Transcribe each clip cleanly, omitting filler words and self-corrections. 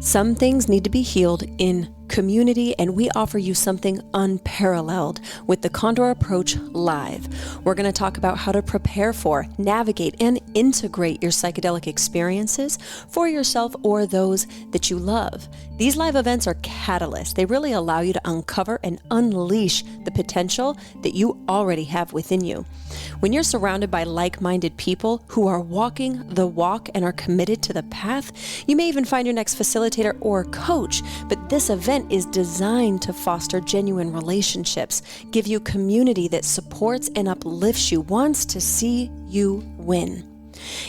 Some things need to be healed in community, and we offer you something unparalleled with the Condor Approach Live. We're going to talk about how to prepare for, navigate, and integrate your psychedelic experiences for yourself or those that you love. These live events are catalysts. They really allow you to uncover and unleash the potential that you already have within you. When you're surrounded by like-minded people who are walking the walk and are committed to the path, you may even find your next facilitator or coach, but this event is designed to foster genuine relationships, give you community that supports and uplifts you, wants to see you win.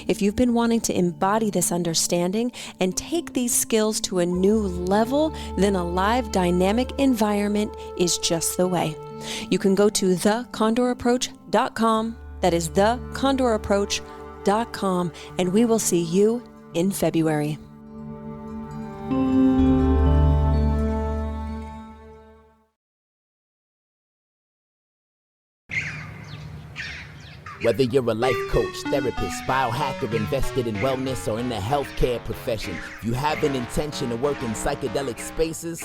If you've been wanting to embody this understanding and take these skills to a new level, then a live dynamic environment is just the way. You can go to thecondorapproach.com. That is thecondorapproach.com, and we will see you in February. Whether you're a life coach, therapist, biohacker, invested in wellness, or in the healthcare profession, if you have an intention to work in psychedelic spaces,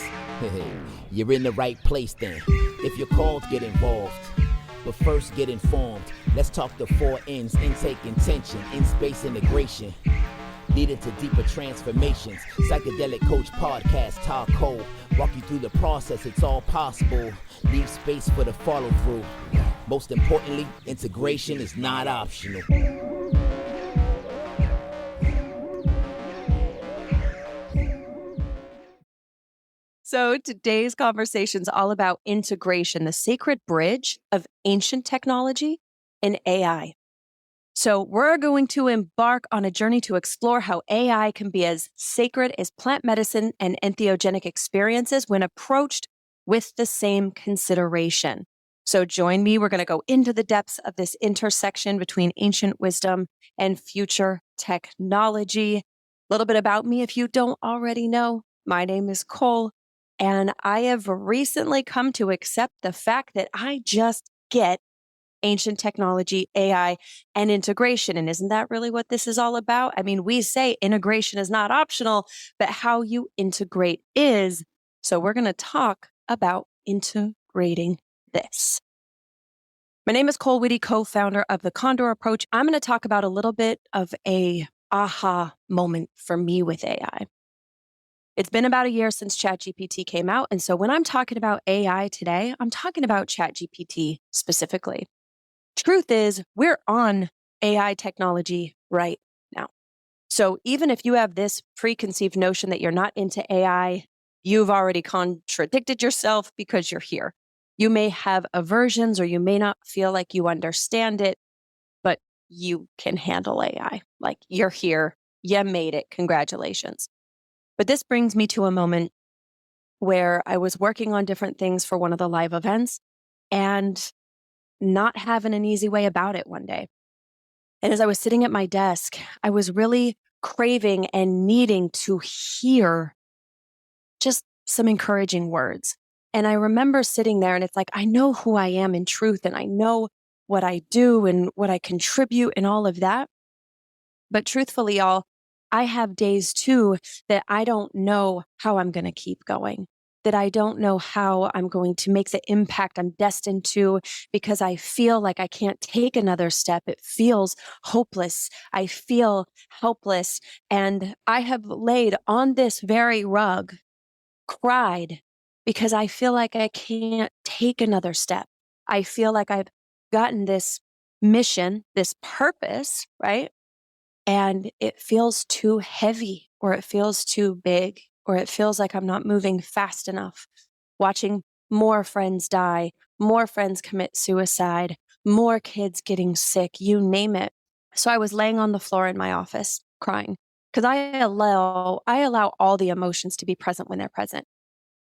you're in the right place then. If you're called, get involved. But first, get informed. Let's talk the 4 N's: intake, intention, in-space integration, leading to deeper transformations. Psychedelic Coach Podcast, Todd Cole. Walk you through the process, it's all possible. Leave space for the follow-through. Most importantly, integration is not optional. So today's conversation is all about integration, the sacred bridge of ancient technology and AI. So we're going to embark on a journey to explore how AI can be as sacred as plant medicine and entheogenic experiences when approached with the same consideration. So join me. We're going to go into the depths of this intersection between ancient wisdom and future technology. A little bit about me if you don't already know. My name is Cole, and I have recently come to accept the fact that I just get ancient technology, AI, and integration. And isn't that really what this is all about? I mean, we say integration is not optional, but how you integrate is. So we're going to talk about integrating this. My name is Cole Whitty, co-founder of the Condor Approach. I'm going to talk about a little bit of a aha moment for me with AI. It's been about a year since ChatGPT came out. And so when I'm talking about AI today, I'm talking about ChatGPT specifically. Truth is, we're on AI technology right now. So even if you have this preconceived notion that you're not into AI, you've already contradicted yourself because you're here. You may have aversions or you may not feel like you understand it, but you can handle AI. Like, you're here, you made it, congratulations. But this brings me to a moment where I was working on different things for one of the live events and not having an easy way about it one day. And as I was sitting at my desk, I was really craving and needing to hear just some encouraging words. And I remember sitting there and it's like, I know who I am in truth and I know what I do and what I contribute and all of that. But truthfully, y'all, I have days too that I don't know how I'm going to keep going, that I don't know how I'm going to make the impact I'm destined to because I feel like I can't take another step. It feels hopeless. I feel helpless. And I have laid on this very rug, cried, because I feel like I can't take another step. I feel like I've gotten this mission, this purpose, right? And it feels too heavy, or it feels too big, or it feels like I'm not moving fast enough. Watching more friends die, more friends commit suicide, more kids getting sick, you name it. So I was laying on the floor in my office crying because I allow all the emotions to be present when they're present.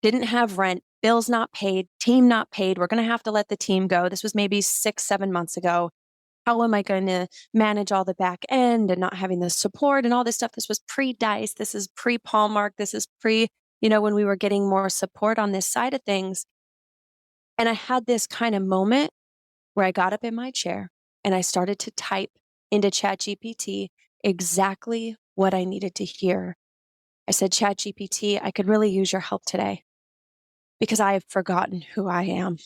Didn't have rent, bills not paid, team not paid. We're going to have to let the team go. This was maybe 6-7 months ago. How am I going to manage all the back end and not having the support and all this stuff? This was pre-DICE. This is pre-Palmark. This is when we were getting more support on this side of things. And I had this kind of moment where I got up in my chair and I started to type into ChatGPT exactly what I needed to hear. I said, ChatGPT, I could really use your help today because I have forgotten who I am.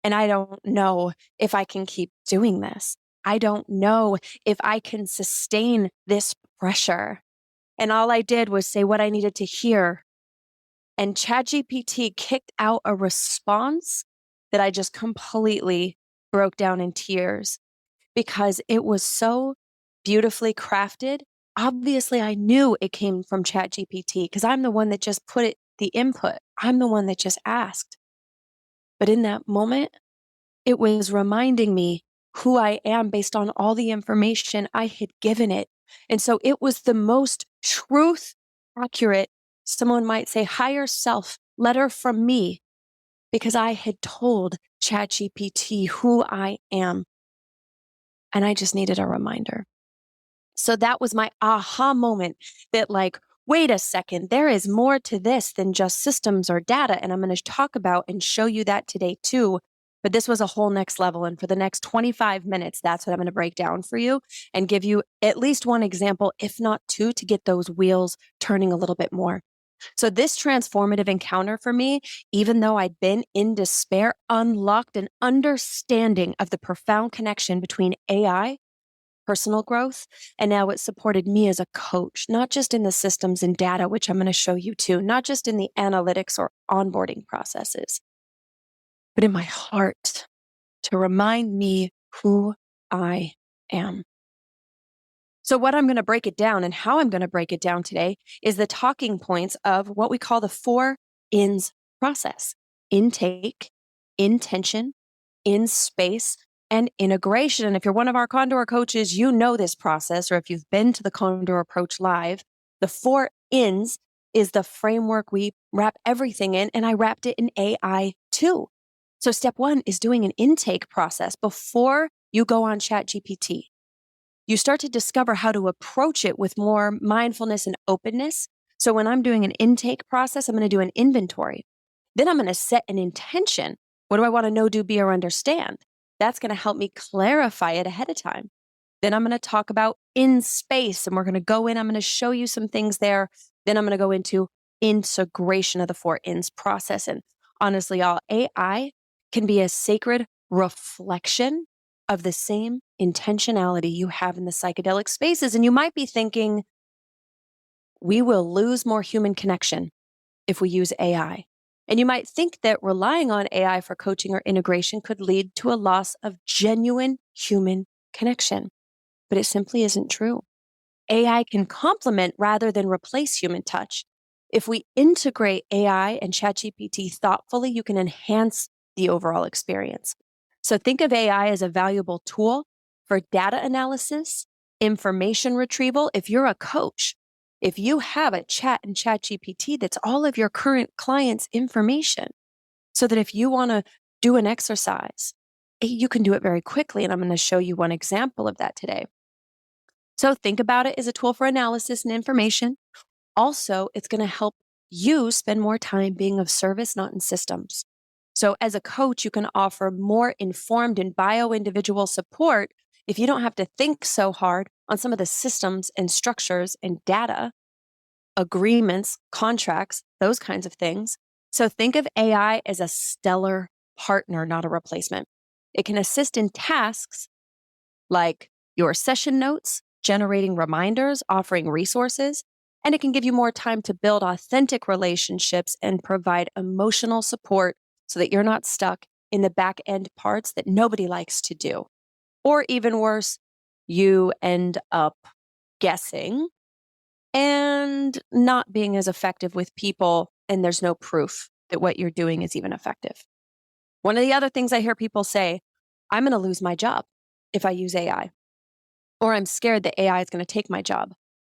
And I don't know if I can keep doing this. I don't know if I can sustain this pressure. And all I did was say what I needed to hear. And ChatGPT kicked out a response that I just completely broke down in tears because it was so beautifully crafted. Obviously, I knew it came from ChatGPT because I'm the one that just put it the input. I'm the one that just asked. But in that moment, it was reminding me who I am based on all the information I had given it. And so it was the most truth accurate, someone might say, higher self letter from me because I had told ChatGPT who I am. And I just needed a reminder. So that was my aha moment that, like, wait a second, there is more to this than just systems or data. And I'm going to talk about and show you that today too. But this was a whole next level. And for the next 25 minutes, that's what I'm going to break down for you and give you at least one example, if not two, to get those wheels turning a little bit more. So this transformative encounter for me, even though I'd been in despair, unlocked an understanding of the profound connection between AI, personal growth, and now it supported me as a coach, not just in the systems and data, which I'm going to show you too, not just in the analytics or onboarding processes, but in my heart to remind me who I am. So, what I'm going to break it down and how I'm going to break it down today is the talking points of what we call the 4 INS process: intake, intention, in space, and integration. And if you're one of our Condor coaches, you know this process, or if you've been to the Condor Approach Live, the 4 INS is the framework we wrap everything in, and I wrapped it in AI too. So, step one is doing an intake process before you go on ChatGPT. You start to discover how to approach it with more mindfulness and openness. So when I'm doing an intake process, I'm going to do an inventory. Then I'm going to set an intention. What do I want to know, do, be, or understand? That's going to help me clarify it ahead of time. Then I'm going to talk about in space, and we're going to go in. I'm going to show you some things there. Then I'm going to go into integration of the 4 INS process. And honestly, y'all, AI can be a sacred reflection of the same intentionality you have in the psychedelic spaces. And you might be thinking, we will lose more human connection if we use AI. And you might think that relying on AI for coaching or integration could lead to a loss of genuine human connection. But it simply isn't true. AI can complement rather than replace human touch. If we integrate AI and ChatGPT thoughtfully, you can enhance the overall experience. So think of AI as a valuable tool for data analysis, information retrieval. If you're a coach, if you have a chat in ChatGPT, that's all of your current clients' information. So that if you want to do an exercise, you can do it very quickly. And I'm going to show you one example of that today. So think about it as a tool for analysis and information. Also, it's going to help you spend more time being of service, not in systems. So as a coach, you can offer more informed and bio-individual support if you don't have to think so hard on some of the systems and structures and data, agreements, contracts, those kinds of things. So think of AI as a stellar partner, not a replacement. It can assist in tasks like your session notes, generating reminders, offering resources, and it can give you more time to build authentic relationships and provide emotional support so that you're not stuck in the back end parts that nobody likes to do. Or even worse, you end up guessing and not being as effective with people, and there's no proof that what you're doing is even effective. One of the other things I hear people say, I'm going to lose my job if I use AI, or I'm scared that AI is going to take my job.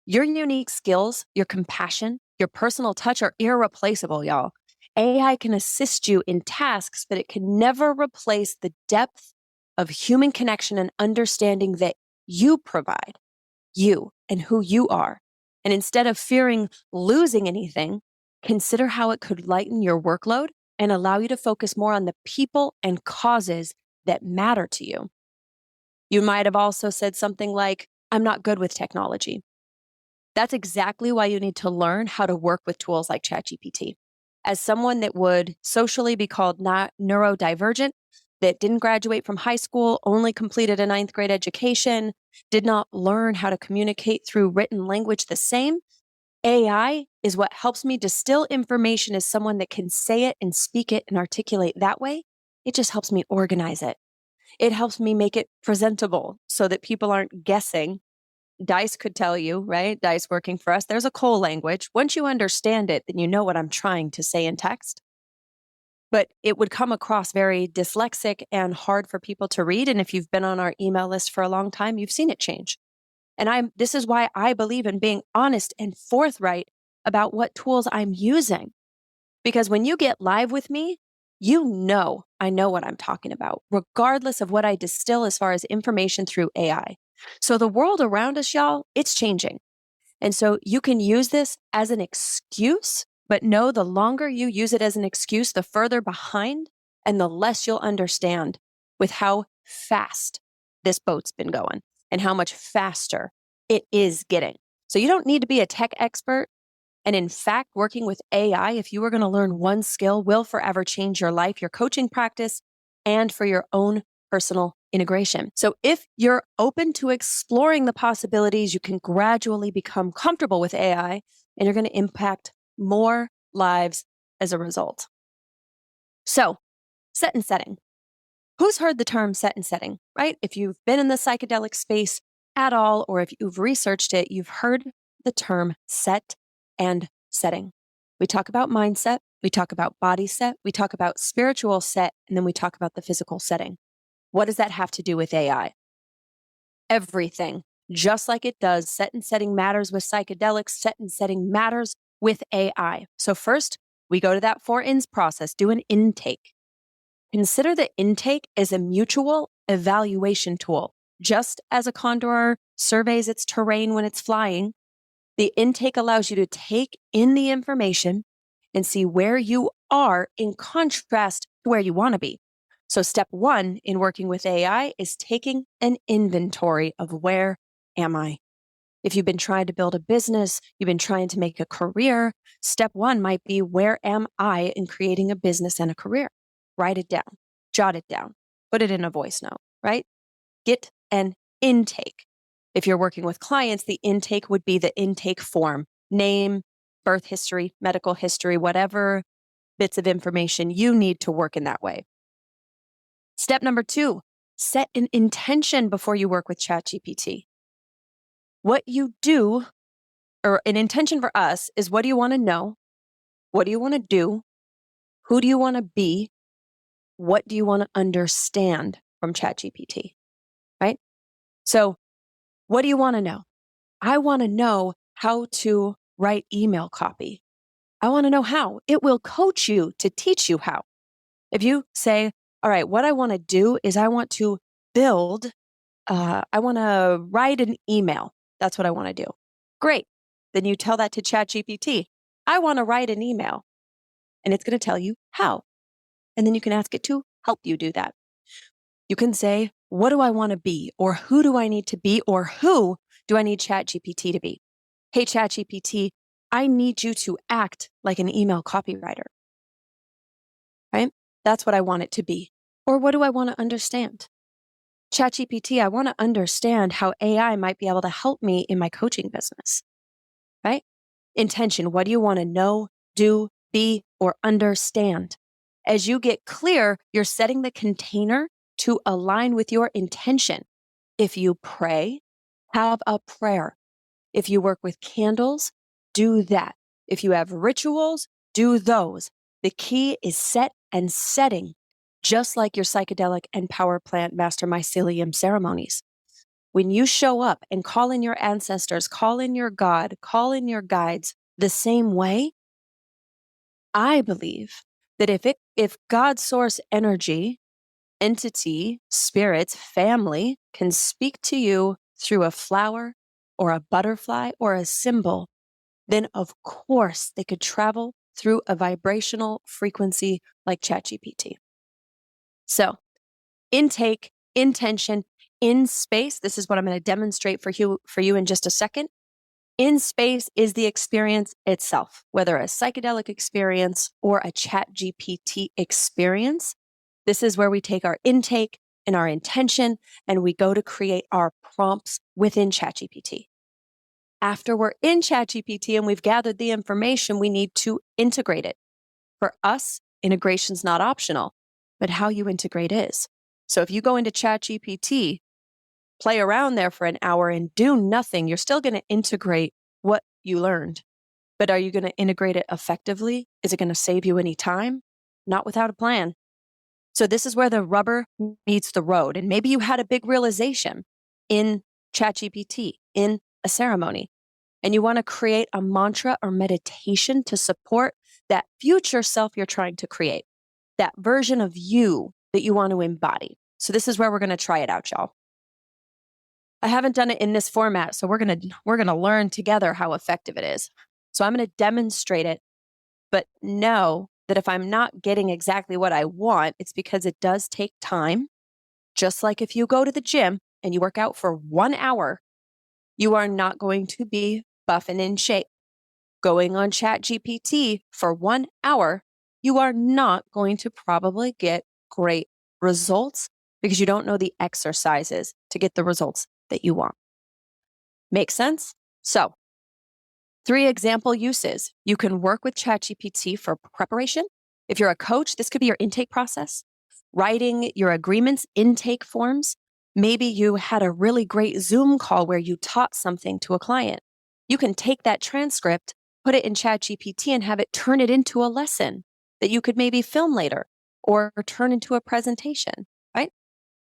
Your unique skills, your compassion, your personal touch are irreplaceable, y'all. AI can assist you in tasks, but it can never replace the depth of human connection and understanding that you provide, you and who you are. And instead of fearing losing anything, consider how it could lighten your workload and allow you to focus more on the people and causes that matter to you. You might have also said something like, I'm not good with technology. That's exactly why you need to learn how to work with tools like ChatGPT. As someone that would socially be called not neurodivergent, that didn't graduate from high school, only completed a ninth grade education, did not learn how to communicate through written language the same, AI is what helps me distill information as someone that can say it and speak it and articulate that way. It just helps me organize it. It helps me make it presentable so that people aren't guessing. Dice could tell you, right? Dice working for us, there's a code language. Once you understand it, then you know what I'm trying to say in text. But it would come across very dyslexic and hard for people to read. And if you've been on our email list for a long time, you've seen it change. And this is why I believe in being honest and forthright about what tools I'm using. Because when you get live with me, you know I know what I'm talking about, regardless of what I distill as far as information through AI. So the world around us, y'all, it's changing. And so you can use this as an excuse, but know the longer you use it as an excuse, the further behind and the less you'll understand with how fast this boat's been going and how much faster it is getting. So you don't need to be a tech expert. And in fact, working with AI, if you were going to learn one skill, will forever change your life, your coaching practice, and for your own personal integration. So if you're open to exploring the possibilities, you can gradually become comfortable with AI and you're going to impact more lives as a result. So, set and setting. Who's heard the term set and setting, right? If you've been in the psychedelic space at all, or if you've researched it, you've heard the term set and setting. We talk about mindset, we talk about body set, we talk about spiritual set, and then we talk about the physical setting. What does that have to do with AI? Everything. Just like it does, set and setting matters with psychedelics, set and setting matters with AI. So first, we go to that 4 INS process, do an intake. Consider the intake as a mutual evaluation tool. Just as a condor surveys its terrain when it's flying, the intake allows you to take in the information and see where you are in contrast to where you want to be. So, step one in working with AI is taking an inventory of where am I? If you've been trying to build a business, you've been trying to make a career, step one might be where am I in creating a business and a career? Write it down, jot it down, put it in a voice note, right? Get an intake. If you're working with clients, the intake would be the intake form, name, birth history, medical history, whatever bits of information you need to work in that way. Step number 2, set an intention before you work with ChatGPT. What you do, or an intention for us, is what do you want to know? What do you want to do? Who do you want to be? What do you want to understand from ChatGPT? Right? So, what do you want to know? I want to know how to write email copy. I want to know how. It will coach you to teach you how. If you say, all right, what I want to do is I want to build, I want to write an email. That's what I want to do. Great. Then you tell that to ChatGPT. I want to write an email. And it's going to tell you how. And then you can ask it to help you do that. You can say, what do I want to be? Or who do I need to be? Or who do I need ChatGPT to be? Hey, ChatGPT, I need you to act like an email copywriter, right? That's what I want it to be. Or what do I want to understand? ChatGPT, I want to understand how AI might be able to help me in my coaching business, right? Intention, what do you want to know, do, be, or understand? As you get clear, you're setting the container to align with your intention. If you pray, have a prayer. If you work with candles, do that. If you have rituals, do those. The key is set and setting, just like your psychedelic and power plant master mycelium ceremonies. When you show up and call in your ancestors, call in your God, call in your guides the same way, I believe that if God's source energy, entity, spirits, family can speak to you through a flower or a butterfly or a symbol, then of course they could travel through a vibrational frequency like ChatGPT. So, intake, intention, in space. This is what I'm going to demonstrate for you in just a second. In space is the experience itself, whether a psychedelic experience or a ChatGPT experience. This is where we take our intake and our intention and we go to create our prompts within ChatGPT. After we're in ChatGPT and we've gathered the information, we need to integrate it. For us, integration's not optional, but how you integrate is. So if you go into ChatGPT, play around there for an hour and do nothing, you're still going to integrate what you learned. But are you going to integrate it effectively? Is it going to save you any time? Not without a plan. So this is where the rubber meets the road. And maybe you had a big realization in ChatGPT, in a ceremony, and you want to create a mantra or meditation to support that future self you're trying to create, that version of you that you want to embody. So this is where we're going to try it out, y'all. I haven't done it in this format, so we're going to learn together how effective it is. So I'm going to demonstrate it, but know that if I'm not getting exactly what I want, it's because it does take time. Just like if you go to the gym and you work out for 1 hour, you are not going to be buff and in shape. Going on ChatGPT for 1 hour, you are not going to probably get great results because you don't know the exercises to get the results that you want. Make sense? So, 3 example uses. You can work with ChatGPT for preparation. If you're a coach, this could be your intake process, writing your agreements intake forms. Maybe you had a really great Zoom call where you taught something to a client. You can take that transcript, put it in ChatGPT, and have it turn it into a lesson that you could maybe film later or turn into a presentation, right?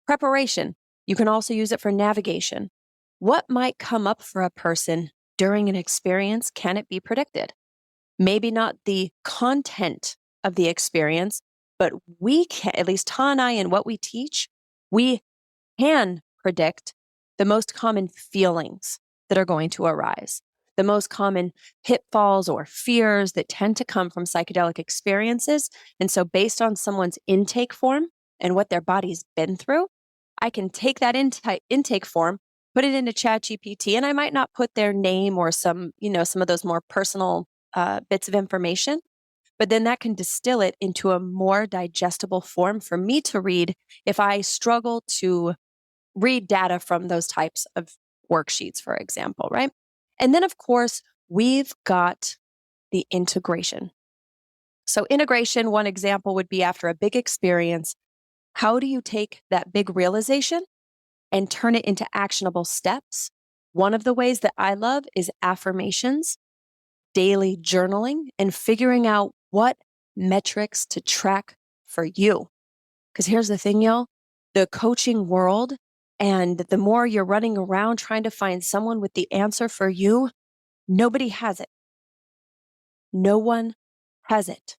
Preparation. You can also use it for navigation. What might come up for a person during an experience? Can it be predicted? Maybe not the content of the experience, but we can, at least Ta and I, in what we teach, we can predict the most common feelings that are going to arise, the most common pitfalls or fears that tend to come from psychedelic experiences. And so, based on someone's intake form and what their body's been through, I can take that intake form, put it into ChatGPT, and I might not put their name or some of those more personal bits of information, but then that can distill it into a more digestible form for me to read if I struggle to read data from those types of worksheets, for example, right? And then, of course, we've got the integration. So, integration, one example would be after a big experience, how do you take that big realization and turn it into actionable steps? One of the ways that I love is affirmations, daily journaling, and figuring out what metrics to track for you. Because here's the thing, y'all, the coaching world, and the more you're running around trying to find someone with the answer for you, nobody has it. No one has it.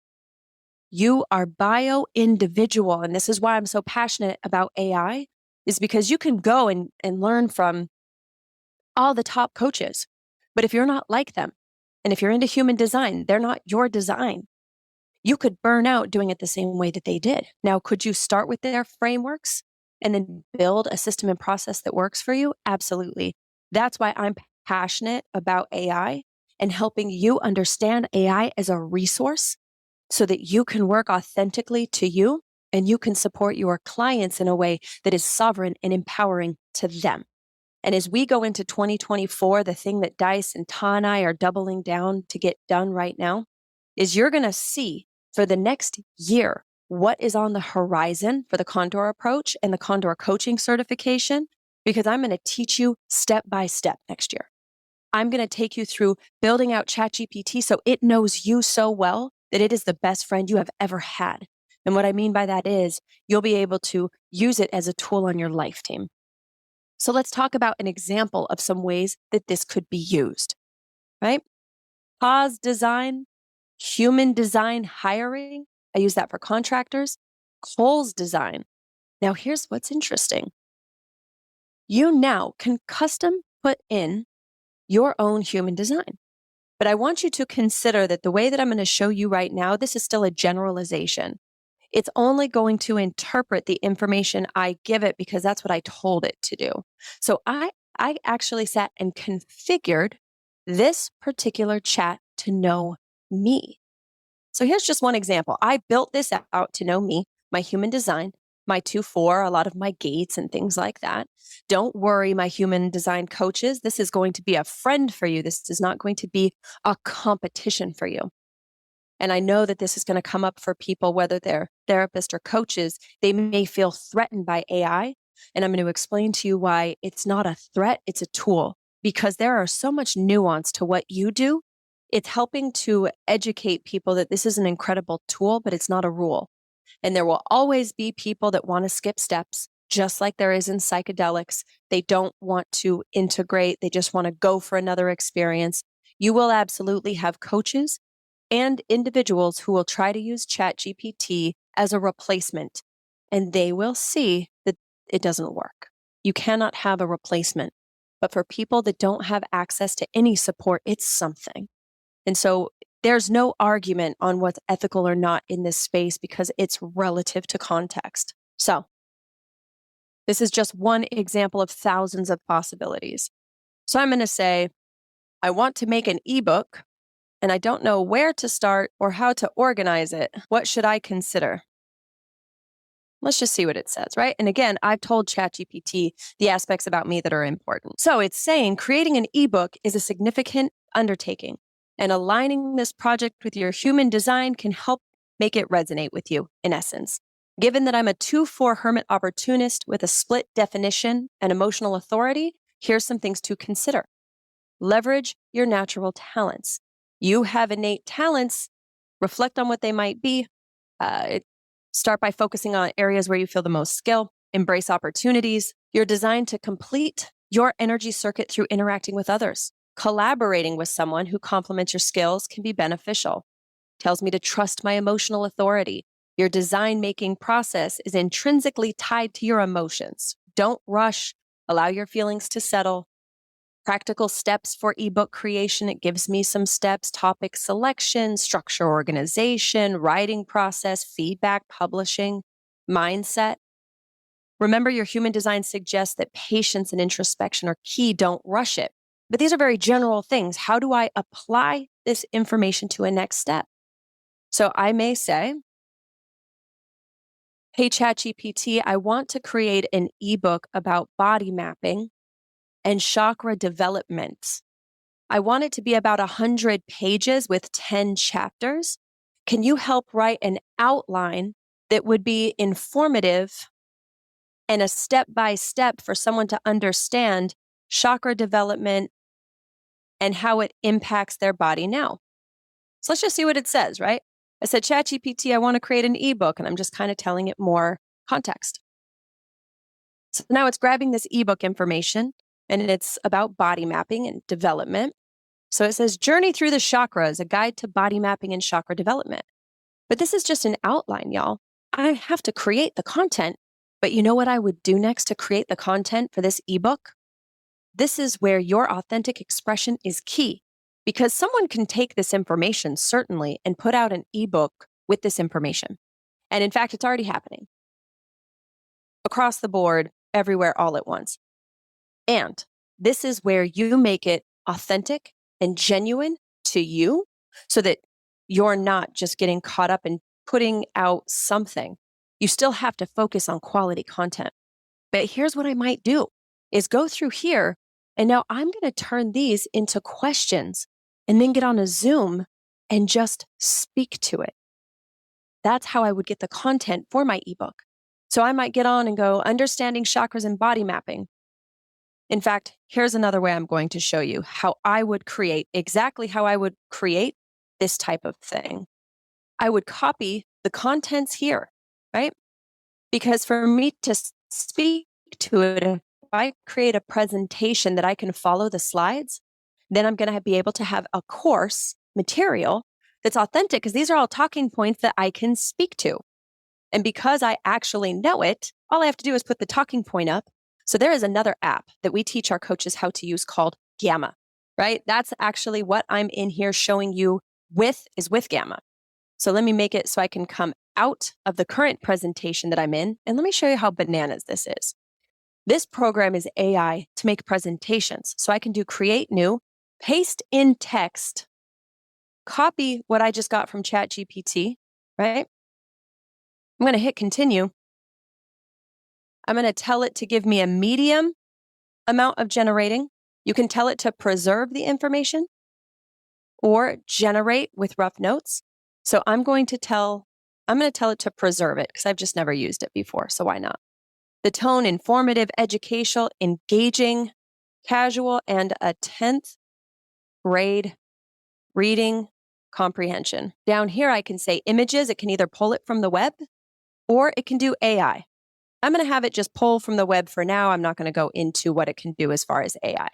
You are bio-individual. And this is why I'm so passionate about AI, is because you can go and learn from all the top coaches. But if you're not like them, and if you're into human design, they're not your design. You could burn out doing it the same way that they did. Now, could you start with their frameworks and then build a system and process that works for you? Absolutely. That's why I'm passionate about AI and helping you understand AI as a resource so that you can work authentically to you and you can support your clients in a way that is sovereign and empowering to them. And as we go into 2024, the thing that Dice and Ta and I are doubling down to get done right now is you're going to see for the next year what is on the horizon for the Condor approach and the Condor coaching certification, because I'm going to teach you step by step next year. I'm going to take you through building out ChatGPT so it knows you so well that it is the best friend you have ever had. And what I mean by that is you'll be able to use it as a tool on your life team. So let's talk about an example of some ways that this could be used, right? Pause design, human design hiring. I use that for contractors. Coles design. Now, here's what's interesting. You now can custom put in your own human design. But I want you to consider that the way that I'm going to show you right now, this is still a generalization. It's only going to interpret the information I give it because that's what I told it to do. So I actually sat and configured this particular chat to know me. So here's just one example. I built this out to know me, my human design, my 2-4, a lot of my gates and things like that. Don't worry, my human design coaches. This is going to be a friend for you. This is not going to be a competition for you. And I know that this is going to come up for people, whether they're therapists or coaches. They may feel threatened by AI. And I'm going to explain to you why it's not a threat, it's a tool, because there are so much nuance to what you do. It's helping to educate people that this is an incredible tool, but it's not a rule. And there will always be people that want to skip steps, just like there is in psychedelics. They don't want to integrate, they just want to go for another experience. You will absolutely have coaches and individuals who will try to use ChatGPT as a replacement, and they will see that it doesn't work. You cannot have a replacement. But for people that don't have access to any support, it's something. And so there's no argument on what's ethical or not in this space because it's relative to context. So this is just one example of thousands of possibilities. So I'm going to say, I want to make an ebook and I don't know where to start or how to organize it. What should I consider? Let's just see what it says, right? And again, I've told ChatGPT the aspects about me that are important. So it's saying creating an ebook is a significant undertaking, and aligning this project with your human design can help make it resonate with you, in essence. Given that I'm a 2-4 hermit opportunist with a split definition and emotional authority, here's some things to consider. Leverage your natural talents. You have innate talents, reflect on what they might be. Start by focusing on areas where you feel the most skill, embrace opportunities. You're designed to complete your energy circuit through interacting with others. Collaborating with someone who complements your skills can be beneficial. Tells me to trust my emotional authority. Your design-making process is intrinsically tied to your emotions. Don't rush. Allow your feelings to settle. Practical steps for ebook creation. It gives me some steps: topic selection, structure, organization, writing process, feedback, publishing, mindset. Remember, your human design suggests that patience and introspection are key. Don't rush it. But these are very general things. How do I apply this information to a next step? So I may say, hey, ChatGPT, I want to create an ebook about body mapping and chakra development. I want it to be about 100 pages with 10 chapters. Can you help write an outline that would be informative and a step-by-step for someone to understand chakra development and how it impacts their body now? So let's just see what it says, right? I said, ChatGPT, I want to create an ebook, and I'm just kind of telling it more context. So now it's grabbing this ebook information, and it's about body mapping and development. So it says, Journey Through the Chakras, a guide to body mapping and chakra development. But this is just an outline, y'all. I have to create the content. But you know what I would do next to create the content for this ebook? This is where your authentic expression is key, because someone can take this information, certainly, and put out an ebook with this information. And in fact, it's already happening across the board, everywhere, all at once. And this is where you make it authentic and genuine to you so that you're not just getting caught up in putting out something. You still have to focus on quality content. But here's what I might do is go through here, and now I'm going to turn these into questions and then get on a Zoom and just speak to it. That's how I would get the content for my ebook. So I might get on and go, understanding chakras and body mapping. In fact, here's another way I'm going to show you how I would create, exactly how I would create this type of thing. I would copy the contents here, right? Because for me to speak to it, if I create a presentation that I can follow the slides, then I'm going to be able to have a course material that's authentic, because these are all talking points that I can speak to. And because I actually know it, all I have to do is put the talking point up. So there is another app that we teach our coaches how to use called Gamma, right? That's actually what I'm in here showing you with Gamma. So let me make it so I can come out of the current presentation that I'm in. And let me show you how bananas this is. This program is AI to make presentations. So I can do create new. paste in text, copy what I just got from ChatGPT, right? I'm going to hit continue. I'm going to tell it to give me a medium amount of generating. You can tell it to preserve the information or generate with rough notes. So I'm going to tell it to preserve it because I've just never used it before. So why not? The tone, informative, educational, engaging, casual, and a 10th grade reading comprehension. Down here, I can say images. It can either pull it from the web or it can do AI. I'm going to have it just pull from the web for now. I'm not going to go into what it can do as far as AI.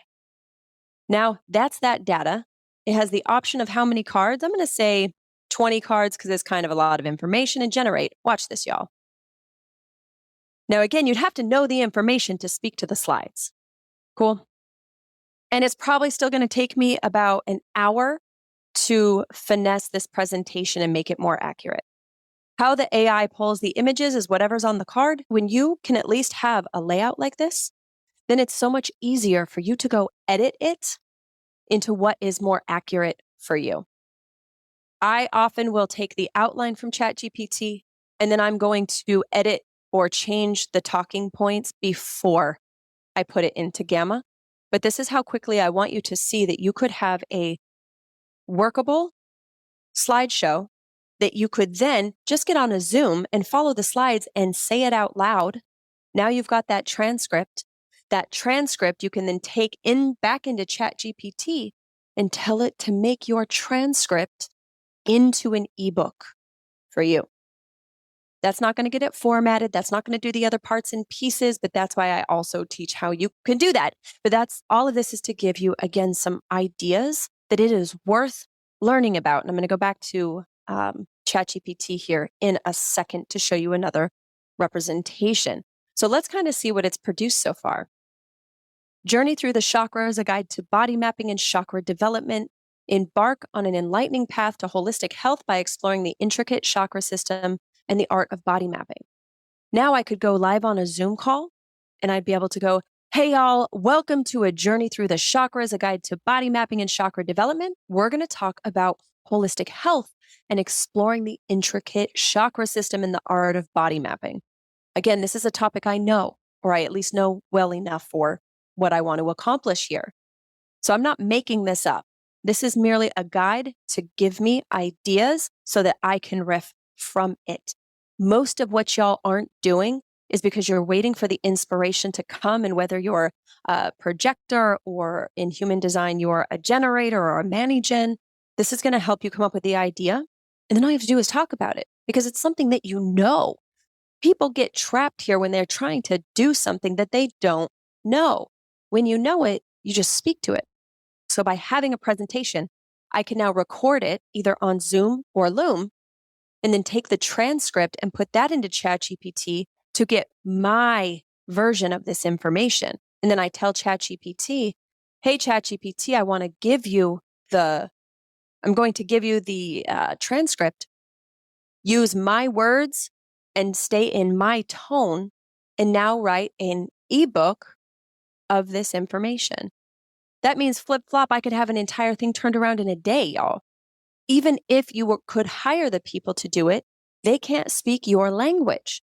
Now, that's that data. It has the option of how many cards. I'm going to say 20 cards because it's kind of a lot of information and generate. Watch this, y'all. Now, again, you'd have to know the information to speak to the slides. Cool. And it's probably still going to take me about an hour to finesse this presentation and make it more accurate. How the AI pulls the images is whatever's on the card. When you can at least have a layout like this, then it's so much easier for you to go edit it into what is more accurate for you. I often will take the outline from ChatGPT and then I'm going to edit or change the talking points before I put it into Gamma. But this is how quickly I want you to see that you could have a workable slideshow that you could then just get on a Zoom and follow the slides and say it out loud. Now you've got that transcript. That transcript you can then take back into ChatGPT and tell it to make your transcript into an ebook for you. That's not going to get it formatted. That's not going to do the other parts and pieces, but that's why I also teach how you can do that. But that's all of this is to give you, again, some ideas that it is worth learning about. And I'm going to go back to ChatGPT here in a second to show you another representation. So let's kind of see what it's produced so far. Journey through the chakras, a guide to body mapping and chakra development. Embark on an enlightening path to holistic health by exploring the intricate chakra system and the art of body mapping. Now I could go live on a Zoom call and I'd be able to go, hey, y'all, welcome to a journey through the chakras, a guide to body mapping and chakra development. We're going to talk about holistic health and exploring the intricate chakra system and the art of body mapping. Again, this is a topic I know, or I at least know well enough for what I want to accomplish here. So I'm not making this up. This is merely a guide to give me ideas so that I can riff from it. Most of what y'all aren't doing is because you're waiting for the inspiration to come. And whether you're a projector or in human design, you're a generator or a mani-gen, this is going to help you come up with the idea. And then all you have to do is talk about it because it's something that you know. People get trapped here when they're trying to do something that they don't know. When you know it, you just speak to it. So by having a presentation, I can now record it either on Zoom or Loom and then take the transcript and put that into ChatGPT to get my version of this information. And then I tell ChatGPT, hey, ChatGPT, I'm going to give you the transcript. Use my words and stay in my tone and now write an ebook of this information. That means flip-flop, I could have an entire thing turned around in a day, y'all. Even if you could hire the people to do it, they can't speak your language.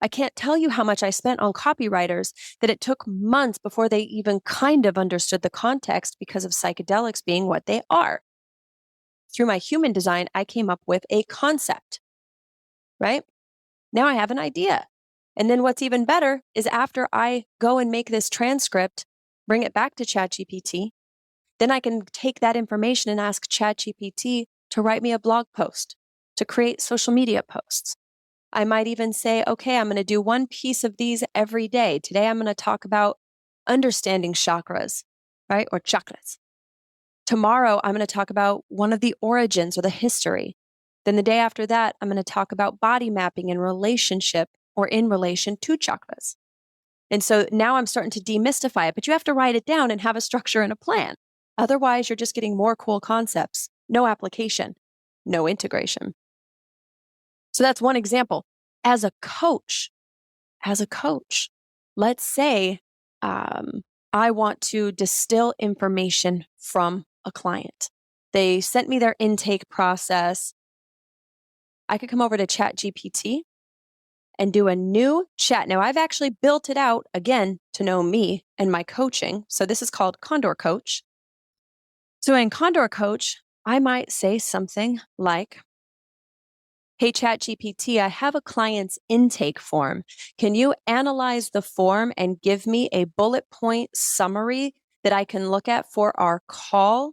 I can't tell you how much I spent on copywriters that it took months before they even kind of understood the context because of psychedelics being what they are. Through my human design, I came up with a concept, right? Now I have an idea. And then what's even better is after I go and make this transcript, bring it back to ChatGPT, then I can take that information and ask ChatGPT to write me a blog post, to create social media posts. I might even say, okay, I'm going to do one piece of these every day. Today, I'm going to talk about understanding chakras, right? Or chakras. Tomorrow, I'm going to talk about one of the origins or the history. Then the day after that, I'm going to talk about body mapping in relationship or in relation to chakras. And so now I'm starting to demystify it, but you have to write it down and have a structure and a plan. Otherwise, you're just getting more cool concepts, no application, no integration. So that's one example. As a coach, let's say I want to distill information from a client. They sent me their intake process. I could come over to ChatGPT and do a new chat. Now, I've actually built it out again to know me and my coaching. So this is called Condor Coach. So in Condor Coach, I might say something like, "Hey, ChatGPT, I have a client's intake form. Can you analyze the form and give me a bullet point summary that I can look at for our call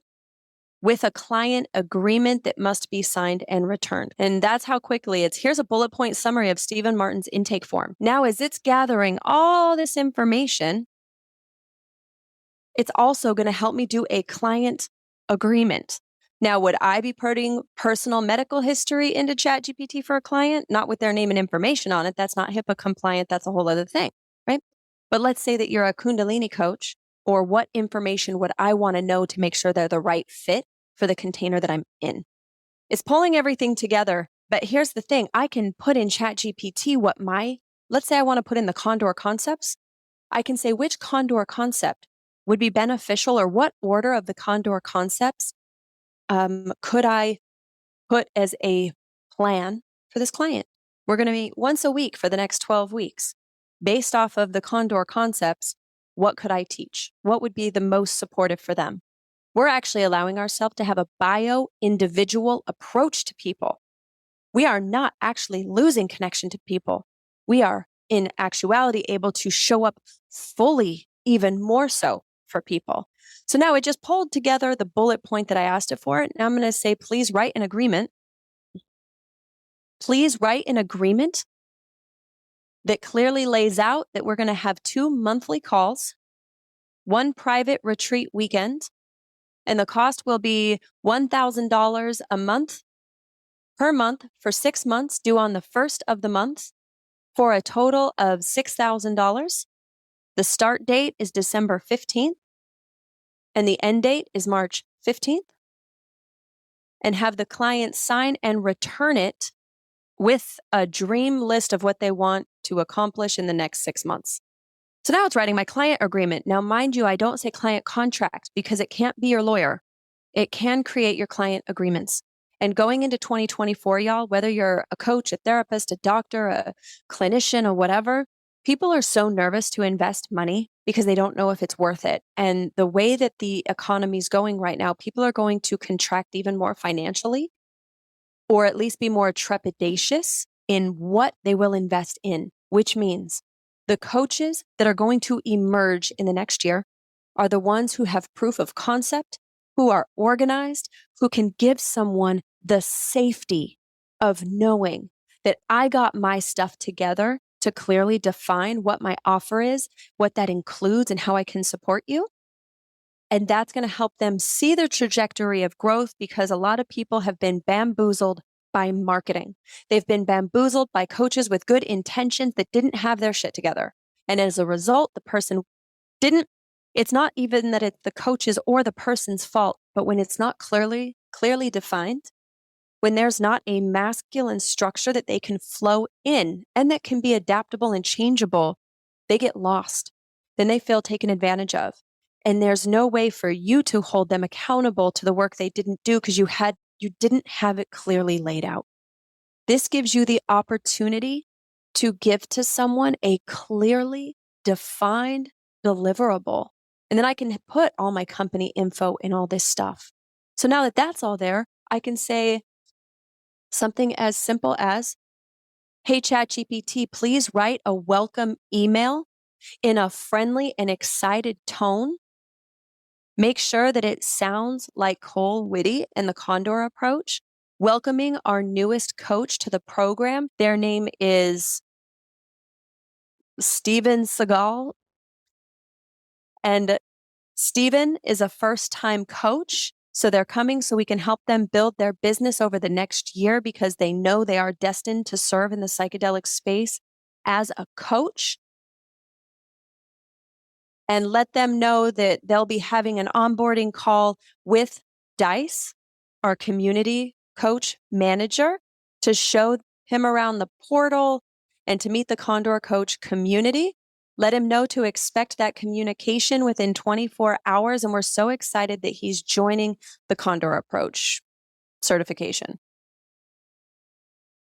with a client agreement that must be signed and returned?" And that's how quickly here's a bullet point summary of Stephen Martin's intake form. Now, as it's gathering all this information, it's also going to help me do a client agreement. Now, would I be putting personal medical history into ChatGPT for a client? Not with their name and information on it. That's not HIPAA compliant. That's a whole other thing, right? But let's say that you're a Kundalini coach, or what information would I want to know to make sure they're the right fit for the container that I'm in? It's pulling everything together. But here's the thing. I can put in ChatGPT let's say I want to put in the Condor concepts. I can say which Condor concept would be beneficial, or what order of the Condor concepts could I put as a plan for this client? We're going to meet once a week for the next 12 weeks. Based off of the Condor concepts, what could I teach? What would be the most supportive for them? We're actually allowing ourselves to have a bio-individual approach to people. We are not actually losing connection to people. We are, in actuality, able to show up fully, even more so for people. So now it just pulled together the bullet point that I asked it for. And I'm going to say, please write an agreement. Please write an agreement that clearly lays out that we're going to have 2 monthly calls, 1 private retreat weekend, and the cost will be $1,000 a month per month for 6 months, due on the first of the month, for a total of $6,000. The start date is December 15th, and the end date is March 15th. And have the client sign and return it with a dream list of what they want to accomplish in the next 6 months. So now it's writing my client agreement. Now, mind you, I don't say client contract because it can't be your lawyer. It can create your client agreements. And going into 2024, y'all, whether you're a coach, a therapist, a doctor, a clinician, or whatever, people are so nervous to invest money because they don't know if it's worth it. And the way that the economy is going right now, people are going to contract even more financially, or at least be more trepidatious in what they will invest in, which means the coaches that are going to emerge in the next year are the ones who have proof of concept, who are organized, who can give someone the safety of knowing that I got my stuff together to clearly define what my offer is, what that includes, and how I can support you. And that's going to help them see their trajectory of growth, because a lot of people have been bamboozled by marketing. They've been bamboozled by coaches with good intentions that didn't have their shit together. And as a result, the person didn't. It's not even that it's the coach's or the person's fault, but when it's not clearly defined, when there's not a masculine structure that they can flow in and that can be adaptable and changeable, they get lost. Then they feel taken advantage of. And there's no way for you to hold them accountable to the work they didn't do because you didn't have it clearly laid out. This gives you the opportunity to give to someone a clearly defined deliverable. And then I can put all my company info in all this stuff. So now that that's all there, I can say something as simple as, "Hey, ChatGPT, please write a welcome email in a friendly and excited tone. Make sure that it sounds like Cole Whitty and the Condor approach, welcoming our newest coach to the program. Their name is Steven Seagal. And Steven is a first-time coach. So they're coming so we can help them build their business over the next year because they know they are destined to serve in the psychedelic space as a coach. And let them know that they'll be having an onboarding call with Dice, our community coach manager, to show him around the portal and to meet the Condor Coach community. Let him know to expect that communication within 24 hours. And we're so excited that he's joining the Condor Approach certification.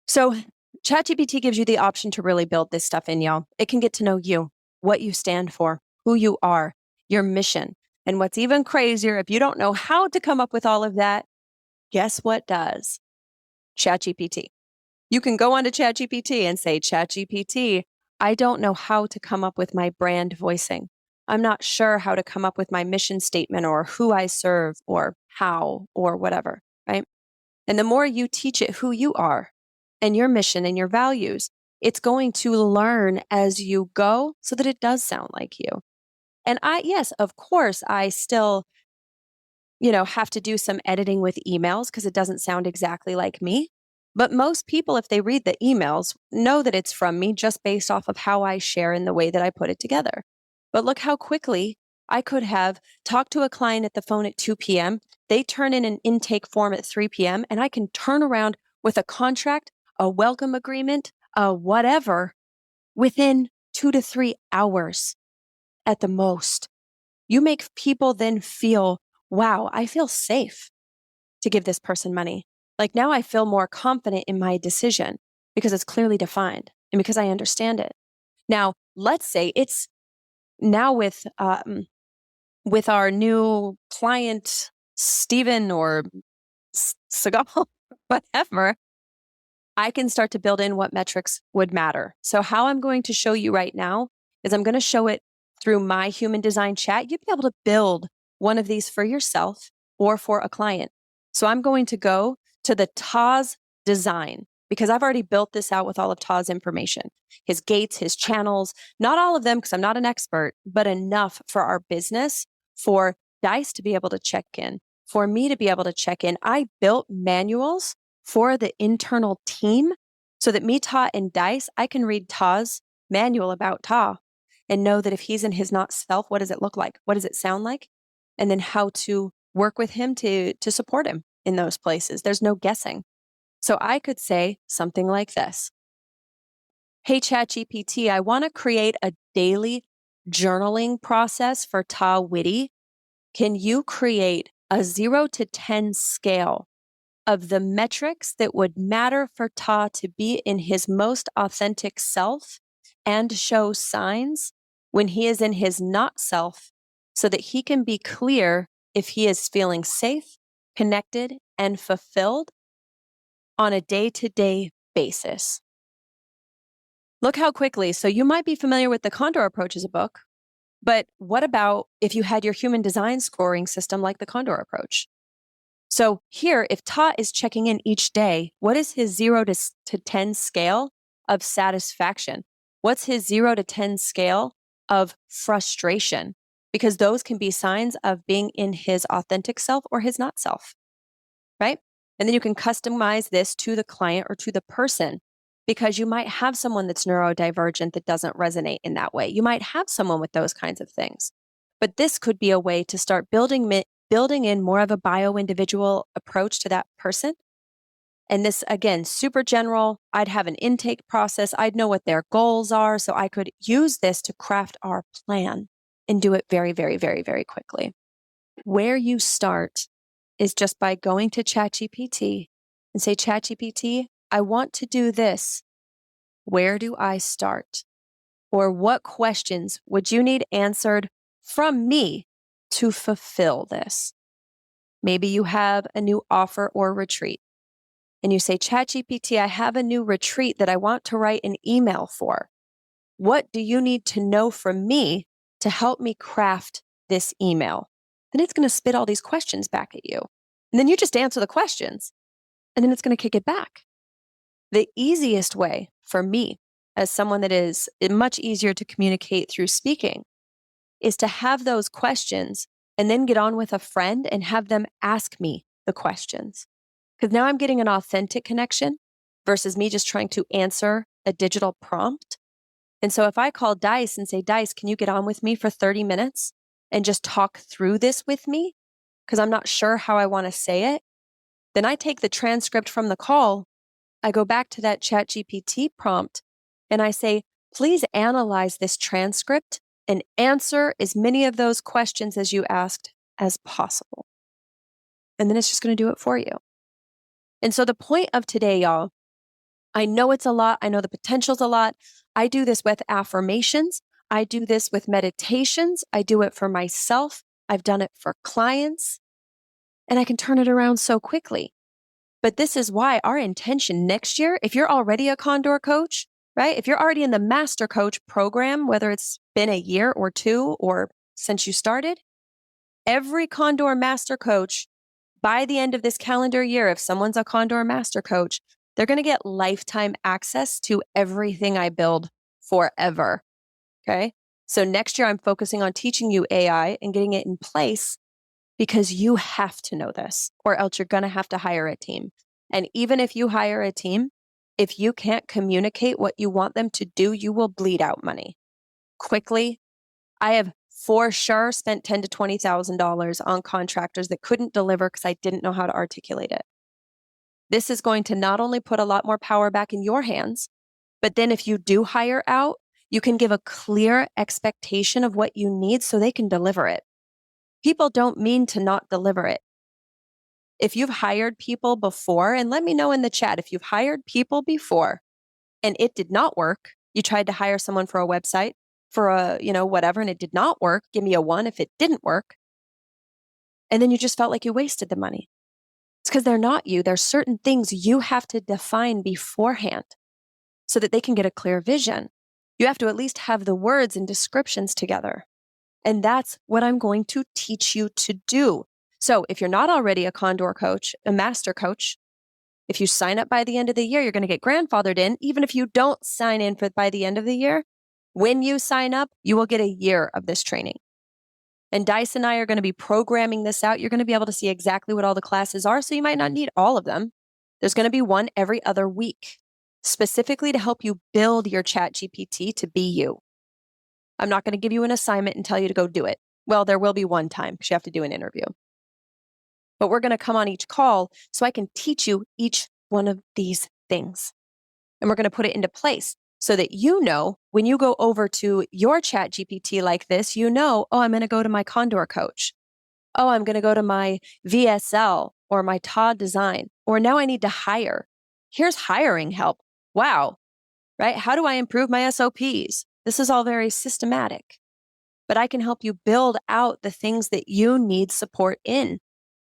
So ChatGPT gives you the option to really build this stuff in, y'all. It can get to know you, what you stand for, who you are, your mission. And what's even crazier, if you don't know how to come up with all of that, guess what does? ChatGPT. You can go onto ChatGPT and say, ChatGPT, I don't know how to come up with my brand voicing. I'm not sure how to come up with my mission statement or who I serve or how or whatever, right? And the more you teach it who you are and your mission and your values, it's going to learn as you go so that it does sound like you. And yes, of course, I still, have to do some editing with emails because it doesn't sound exactly like me. But most people, if they read the emails, know that it's from me just based off of how I share and the way that I put it together. But look how quickly I could have talked to a client at the phone at 2 p.m. They turn in an intake form at 3 p.m. and I can turn around with a contract, a welcome agreement, a whatever within 2 to 3 hours at the most. You make people then feel, wow, I feel safe to give this person money. Like now I feel more confident in my decision because it's clearly defined and because I understand it. Now, let's say it's now with our new client, Stephen or Segal, whatever, I can start to build in what metrics would matter. So how I'm going to show you right now is I'm going to show it through my human design chat. You'd be able to build one of these for yourself or for a client. So I'm going to go to the Taz design because I've already built this out with all of Taz information, his gates, his channels, not all of them because I'm not an expert, but enough for our business, for Dice to be able to check in, for me to be able to check in. I built manuals for the internal team so that me, Ta, and Dice, I can read Ta's manual about Ta and know that if he's in his not self, what does it look like? What does it sound like? And then how to work with him to support him in those places. There's no guessing. So I could say something like this. Hey, ChatGPT, I want to create a daily journaling process for Ta Witty. Can you create a 0 to 10 scale of the metrics that would matter for Ta to be in his most authentic self and show signs when he is in his not self so that he can be clear if he is feeling safe, connected, and fulfilled on a day-to-day basis. Look how quickly. So you might be familiar with the Condor Approach as a book, but what about if you had your human design scoring system like the Condor Approach? So here, if Ta is checking in each day, what is his 0 to 10 scale of satisfaction? What's his 0 to 10 scale of frustration? Because those can be signs of being in his authentic self or his not self, right? And then you can customize this to the client or to the person because you might have someone that's neurodivergent that doesn't resonate in that way. You might have someone with those kinds of things. But this could be a way to start building in more of a bio-individual approach to that person. And this, again, super general. I'd have an intake process. I'd know what their goals are. So I could use this to craft our plan and do it very, very, very, very quickly. Where you start is just by going to ChatGPT and say, ChatGPT, I want to do this. Where do I start? Or what questions would you need answered from me to fulfill this? Maybe you have a new offer or retreat and you say, ChatGPT, I have a new retreat that I want to write an email for. What do you need to know from me to help me craft this email? Then it's going to spit all these questions back at you. And then you just answer the questions and then it's going to kick it back. The easiest way for me, as someone that is much easier to communicate through speaking, is to have those questions and then get on with a friend and have them ask me the questions. Because now I'm getting an authentic connection versus me just trying to answer a digital prompt. And so if I call Dice and say, Dice, can you get on with me for 30 minutes and just talk through this with me? Because I'm not sure how I want to say it. Then I take the transcript from the call. I go back to that ChatGPT prompt and I say, please analyze this transcript and answer as many of those questions as you asked as possible. And then it's just going to do it for you. And so the point of today, y'all, I know it's a lot. I know the potential's a lot. I do this with affirmations. I do this with meditations. I do it for myself. I've done it for clients, and I can turn it around so quickly. But this is why our intention next year, if you're already a Condor coach, right? If you're already in the Master Coach program, whether it's been a year or two or since you started, every Condor Master Coach, by the end of this calendar year, if someone's a Condor Master Coach, they're going to get lifetime access to everything I build forever. Okay. So next year, I'm focusing on teaching you AI and getting it in place because you have to know this, or else you're going to have to hire a team. And even if you hire a team, if you can't communicate what you want them to do, you will bleed out money quickly. I have for sure spent $10,000 to $20,000 on contractors that couldn't deliver because I didn't know how to articulate it. This is going to not only put a lot more power back in your hands, but then if you do hire out, you can give a clear expectation of what you need so they can deliver it. People don't mean to not deliver it. If you've hired people before, and let me know in the chat, if you've hired people before and it did not work, you tried to hire someone for a website, for a, whatever, and it did not work, give me a 1 if it didn't work. And then you just felt like you wasted the money. It's because they're not you. There's certain things you have to define beforehand so that they can get a clear vision. You have to at least have the words and descriptions together. And that's what I'm going to teach you to do. So if you're not already a Condor coach, a master coach, if you sign up by the end of the year, you're going to get grandfathered in. Even if you don't sign in by the end of the year, when you sign up, you will get a year of this training. And Dice and I are going to be programming this out. You're going to be able to see exactly what all the classes are. So you might not need all of them. There's going to be one every other week, specifically to help you build your Chat GPT to be you. I'm not going to give you an assignment and tell you to go do it. Well, there will be one time because you have to do an interview. But we're going to come on each call so I can teach you each one of these things. And we're going to put it into place so that you know when you go over to your Chat GPT like this, oh, I'm going to go to my Condor coach. Oh, I'm going to go to my VSL or my Todd Design. Or now I need to hire. Here's hiring help. Wow. Right? How do I improve my SOPs? This is all very systematic. But I can help you build out the things that you need support in.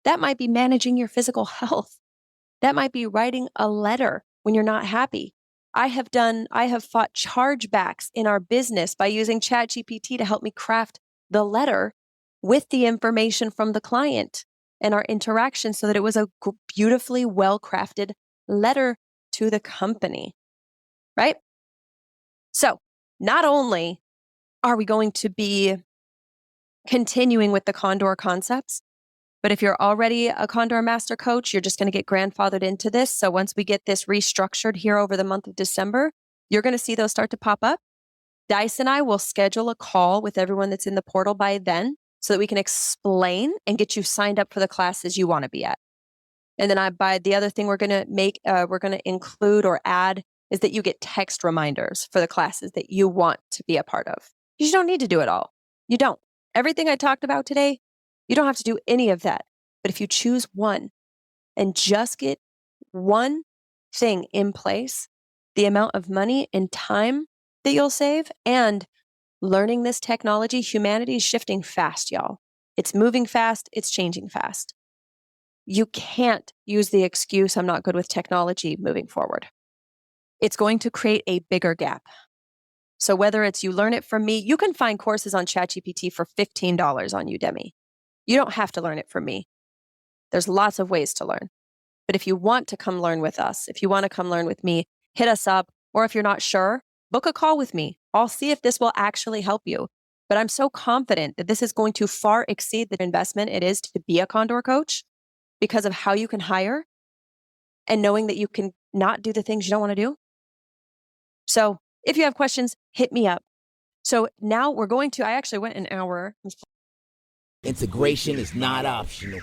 That might be managing your physical health. That might be writing a letter when you're not happy. I have fought chargebacks in our business by using ChatGPT to help me craft the letter with the information from the client and our interaction so that it was a beautifully well-crafted letter to the company, right? So not only are we going to be continuing with the Condor concepts, but if you're already a Condor Master Coach, you're just going to get grandfathered into this. So once we get this restructured here over the month of December, you're going to see those start to pop up. Dice and I will schedule a call with everyone that's in the portal by then so that we can explain and get you signed up for the classes you want to be at. And then the other thing we're going to include or add is that you get text reminders for the classes that you want to be a part of. You don't need to do it all. You don't. Everything I talked about today, you don't have to do any of that. But if you choose one and just get one thing in place, the amount of money and time that you'll save and learning this technology, humanity is shifting fast, y'all. It's moving fast. It's changing fast. You can't use the excuse, I'm not good with technology moving forward. It's going to create a bigger gap. So whether it's you learn it from me, you can find courses on ChatGPT for $15 on Udemy. You don't have to learn it from me. There's lots of ways to learn. But if you want to come learn with us, if you want to come learn with me, hit us up. Or if you're not sure, book a call with me. I'll see if this will actually help you. But I'm so confident that this is going to far exceed the investment it is to be a Condor coach because of how you can hire and knowing that you can not do the things you don't want to do. So if you have questions, hit me up. So now I actually went an hour. Integration is not optional.